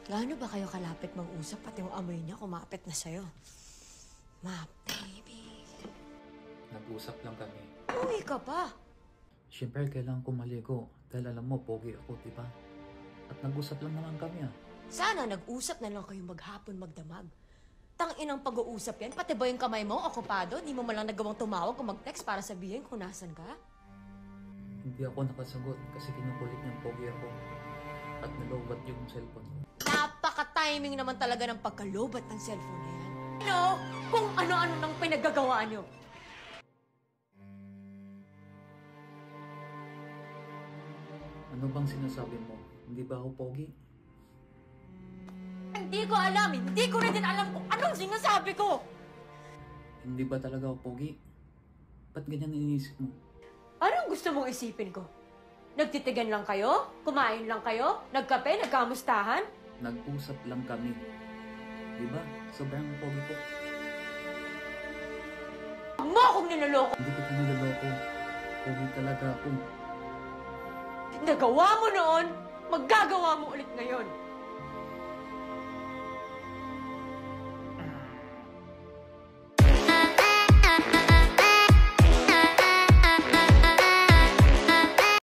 Gaano ba kayo kalapit mag-usap pati yung amoy niya kumapit na sa'yo? Ma, baby. Nag-usap lang kami. Uwi ka pa. Siyempre, kailangan ko maligo. Dahil alam mo, pogi ako, diba? At nag-usap lang naman kami, ah. Sana nag-usap na lang kayo maghapon magdamag. Tang-inang pag-uusap yan, pati ba yung kamay mo, okupado? Di mo malang nagawang tumawag o mag-text para sabihin kung nasan ka? Hindi ako nakasagot kasi kinukulit niyang pogi ako. At nalobat yung cellphone ko. Napaka-timing naman talaga ng pagkalobat ng cellphone na yan. Ano? Kung ano-ano nang pinagagawa niyo. Ano bang sinasabi mo? Hindi ba ako pogi? Hindi ko alam. Hindi ko rin din alam kung anong sinasabi ko. Hindi ba talaga ako pogi? Ba't ganyan iniisip mo? Anong gusto mong isipin ko? Nagtitigan lang kayo? Kumain lang kayo? Nagkape? Nagkamustahan? Nag-usap lang kami. Diba? Sobrang pogi ko. Huwag mo akong niloloko. Hindi kita niloloko. Pogi talaga ako. Nagawa mo noon, magagawa mo ulit ngayon.